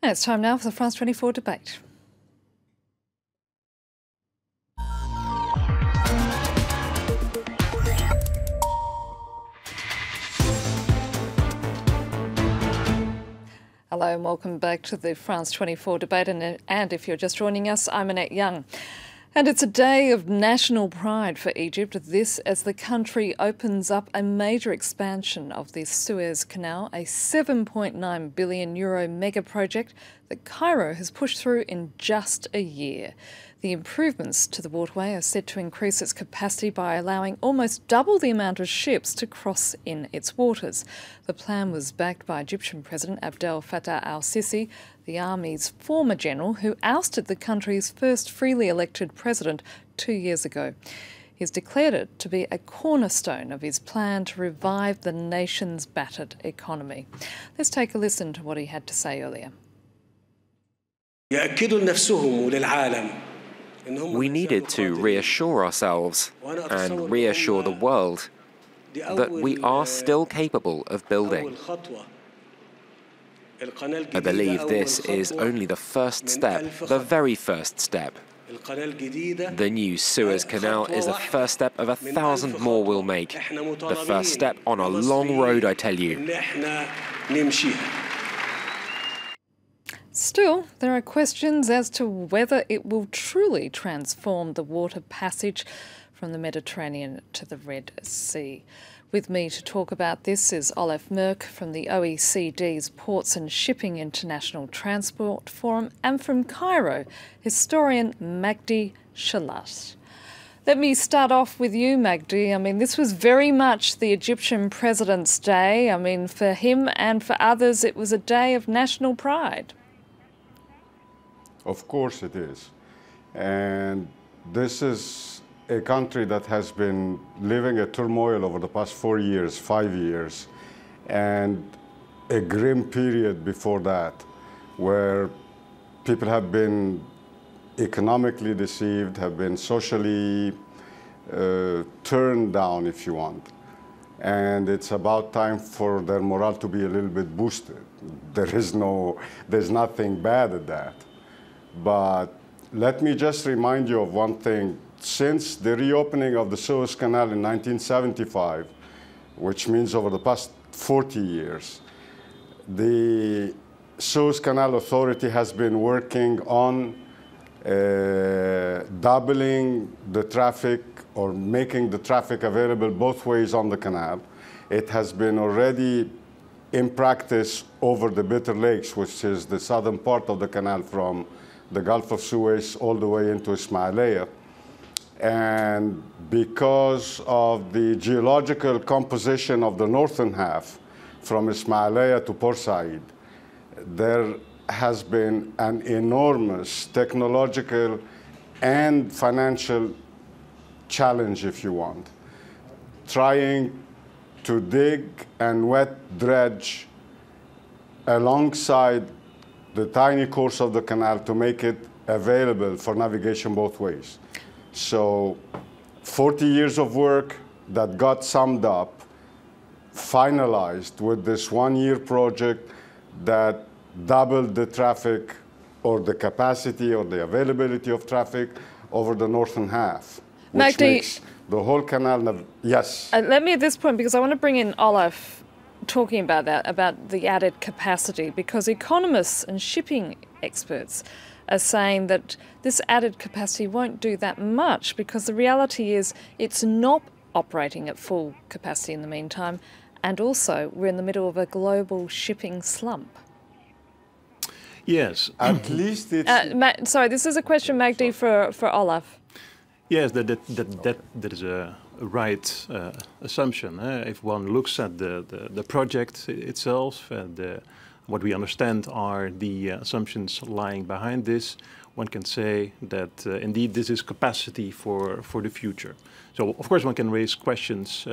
And it's time now for the France 24 debate. Hello and welcome back to the France 24 debate. And if you're just joining us, I'm Annette Young. And it's a day of national pride for Egypt, this as the country opens up a major expansion of the Suez Canal, a €7.9 billion mega project that Cairo has pushed through in just a year. The improvements to the waterway are set to increase its capacity by allowing almost double the amount of ships to cross in its waters. The plan was backed by Egyptian President Abdel Fattah al-Sisi, the army's former general who ousted the country's first freely elected president 2 years ago. He's declared it to be a cornerstone of his plan to revive the nation's battered economy. Let's take a listen to what he had to say earlier. We needed to reassure ourselves and reassure the world that we are still capable of building. I believe this is only the first step, the very first step. The new Suez Canal is the first step of 1,000 more we'll make. The first step on a long road, I tell you. Still, there are questions as to whether it will truly transform the water passage from the Mediterranean to the Red Sea. With me to talk about this is Olaf Merk from the OECD's Ports and Shipping International Transport Forum, and from Cairo, historian Magdi Shalat. Let me start off with you, Magdi. I mean, this was very much the Egyptian President's day. I mean, for him and for others, it was a day of national pride. Of course it is. And this is a country that has been living a turmoil over the past 4 years, 5 years, and a grim period before that, where people have been economically deceived, have been socially turned down, if you want. And it's about time for their morale to be a little bit boosted. There's nothing bad at that. But let me just remind you of one thing. Since the reopening of the Suez Canal in 1975, which means over the past 40 years, the Suez Canal Authority has been working on doubling the traffic or making the traffic available both ways on the canal. It has been already in practice over the Bitter Lakes, which is the southern part of the canal from the Gulf of Suez all the way into Ismailia. And because of the geological composition of the northern half, from Ismailia to Port Said, there has been an enormous technological and financial challenge, if you want, trying to dig and wet dredge alongside the tiny course of the canal to make it available for navigation both ways. So 40 years of work that got summed up, finalized with this one-year project that doubled the traffic or the capacity or the availability of traffic over the northern half, which makes the whole canal, yes. Let me at this point, because I want to bring in Olaf talking about that, about the added capacity, because economists and shipping experts are saying that this added capacity won't do that much, because the reality is it's not operating at full capacity in the meantime, and also we're in the middle of a global shipping slump. Yes. At least it's... sorry, this is a question, Magdi, for Olaf. Yes, that is a right assumption. If one looks at the project itself and what we understand are the assumptions lying behind this, one can say that indeed this is capacity for the future. So of course one can raise questions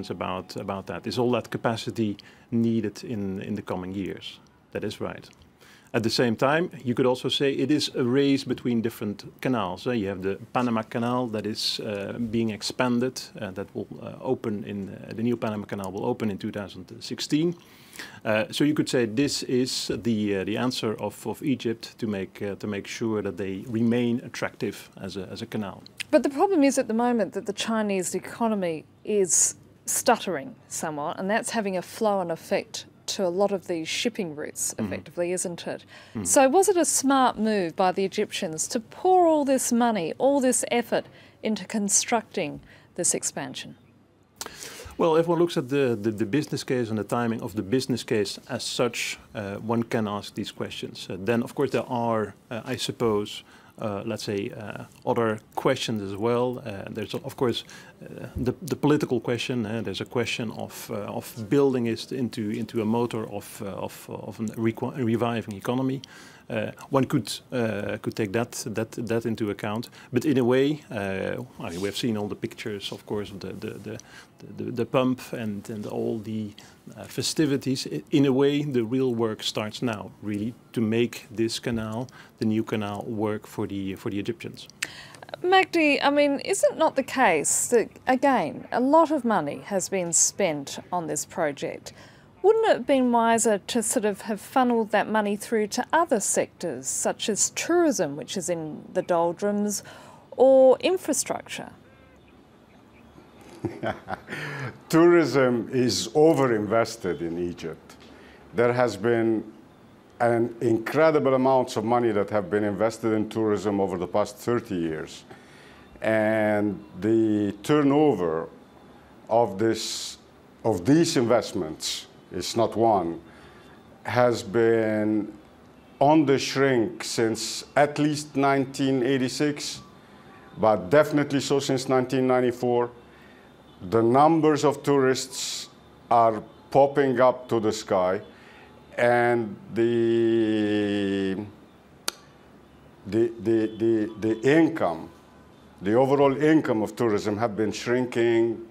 about that. Is all that capacity needed in the coming years? That is right. At the same time, you could also say it is a race between different canals. You have the Panama Canal that is being expanded, that will open in, the new Panama Canal will open in 2016. So you could say this is the answer of Egypt to make sure that they remain attractive as a canal. But the problem is at the moment that the Chinese economy is stuttering somewhat, and that's having a flow-on effect to a lot of these shipping routes, effectively, isn't it? So was it a smart move by the Egyptians to pour all this money, all this effort into constructing this expansion? Well, if one looks at the business case and the timing of the business case as such, one can ask these questions. Then, of course, there are, I suppose, let's say, other questions as well. There's, of course, the political question. There's a question of building it into a motor of a reviving economy. One could take that into account, but in a way, we have seen all the pictures, of course, of the pump and all the festivities. In a way, the real work starts now, really, to make this canal, the new canal, work for the Egyptians. Magdi, I mean, is it not the case that, again, a lot of money has been spent on this project? Wouldn't it have been wiser to sort of have funneled that money through to other sectors, such as tourism, which is in the doldrums, or infrastructure? Tourism is overinvested in Egypt. There has been an incredible amounts of money that have been invested in tourism over the past 30 years. And the turnover of these investments, it's not one, has been on the shrink since at least 1986, but definitely so since 1994. The numbers of tourists are popping up to the sky, and the income, the overall income of tourism have been shrinking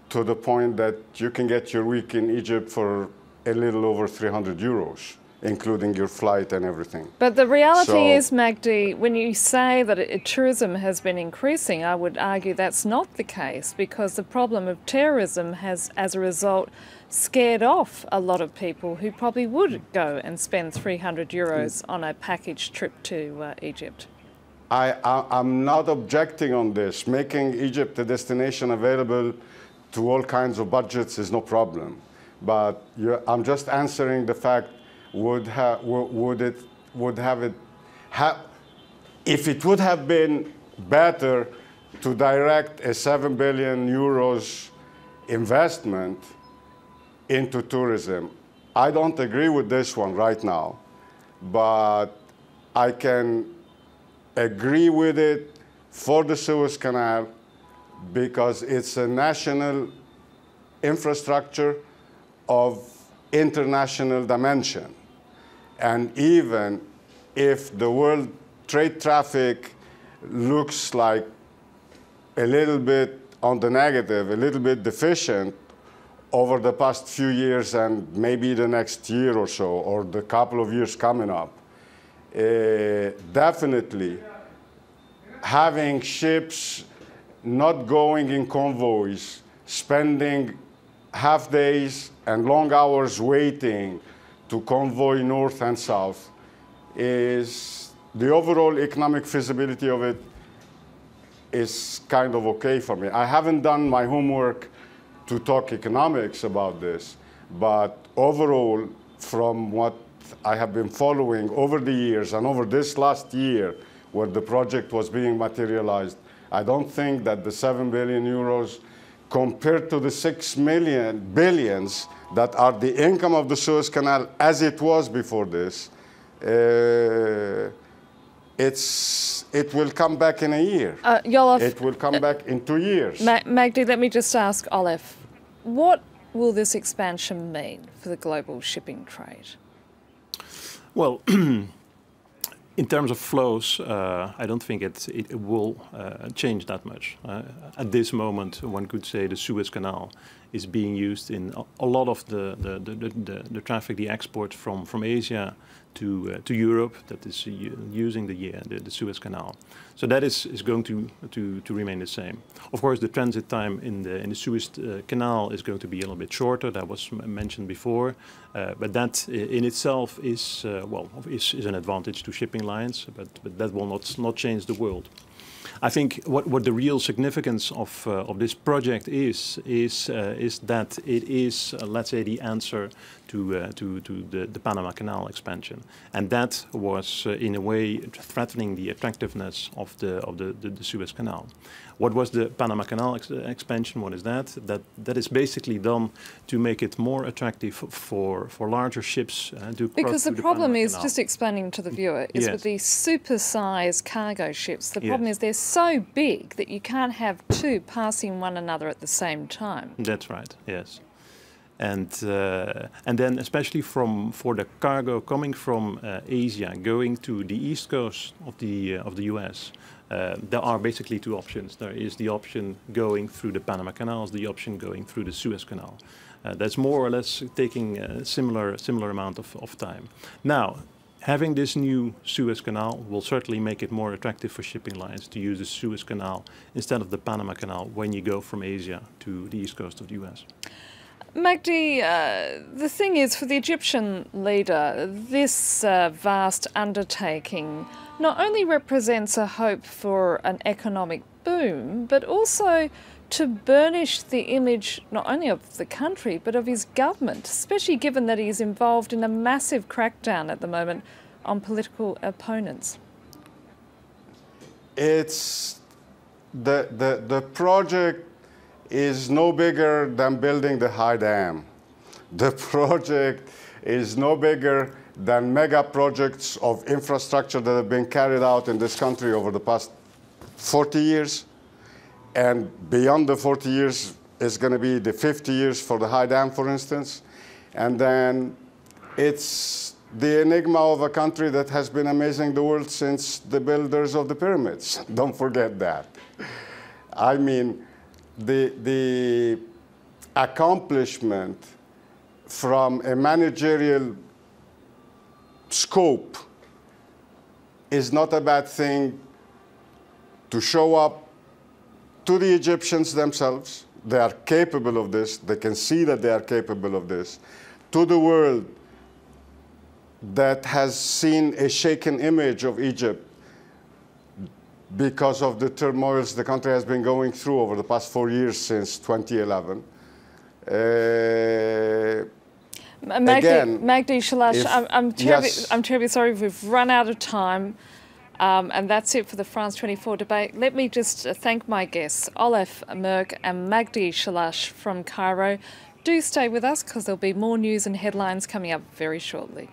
to the point that you can get your week in Egypt for a little over 300 euros, including your flight and everything. But the reality is, Magdi, when you say that tourism has been increasing, I would argue that's not the case, because the problem of terrorism has, as a result, scared off a lot of people who probably would go and spend 300 euros on a package trip to Egypt. I'm not objecting on this. Making Egypt a destination available to all kinds of budgets is no problem. But I'm just answering the fact, if it would have been better to direct a 7 billion euros investment into tourism. I don't agree with this one right now, but I can agree with it for the Suez Canal because it's a national infrastructure of international dimension. And even if the world trade traffic looks like a little bit on the negative, a little bit deficient over the past few years and maybe the next year or so, or the couple of years coming up, definitely having ships not going in convoys, spending half days and long hours waiting to convoy north and south, is the overall economic feasibility of it is kind of okay for me. I haven't done my homework to talk economics about this, but overall, from what I have been following over the years and over this last year where the project was being materialized, I don't think that the 7 billion euros compared to the 6 billions that are the income of the Suez Canal as it was before this, it will come back in a year. Yolev, it will come back in 2 years. Magdi, let me just ask Olaf, what will this expansion mean for the global shipping trade? Well, in terms of flows, I don't think it will change that much. At this moment, one could say the Suez Canal is being used in a lot of the traffic, the exports from Asia to Europe, that is using the Suez Canal. So that is going to remain the same. Of course, the transit time in the Suez Canal is going to be a little bit shorter. That was mentioned before, but that in itself is is an advantage to shipping lines. But that will not change the world. I think what the real significance of this project is that it is let's say the answer to the Panama Canal expansion, and that was in a way threatening the attractiveness of the Suez Canal. What was the Panama Canal expansion? What is that? That is basically done to make it more attractive for larger ships to cross. Because the problem is, Canal. just explaining to the viewer, is Yes. with these super-sized cargo ships, the Yes. problem is they're so big that you can't have two passing one another at the same time. That's right. Yes, and then especially for the cargo coming from Asia going to the east coast of the U.S. There are basically two options. There is the option going through the Panama Canal, the option going through the Suez Canal. That's more or less taking a similar amount of time. Now, having this new Suez Canal will certainly make it more attractive for shipping lines to use the Suez Canal instead of the Panama Canal when you go from Asia to the east coast of the US. Magdi, the thing is, for the Egyptian leader, this vast undertaking not only represents a hope for an economic boom, but also to burnish the image not only of the country, but of his government, especially given that he's involved in a massive crackdown at the moment on political opponents. It's the project is no bigger than building the high dam. The project is no bigger than mega projects of infrastructure that have been carried out in this country over the past 40 years. And beyond the 40 years is going to be the 50 years for the high dam, for instance. And then it's the enigma of a country that has been amazing the world since the builders of the pyramids. Don't forget that. I mean, the accomplishment from a managerial scope is not a bad thing to show up to the Egyptians themselves. They are capable of this. They can see that they are capable of this. To the world that has seen a shaken image of Egypt because of the turmoils the country has been going through over the past 4 years since 2011. Magdi Shalash, I'm terribly sorry, we've run out of time. And that's it for the France 24 debate. Let me just thank my guests, Olaf Merk and Magdi Shalash from Cairo. Do stay with us because there'll be more news and headlines coming up very shortly.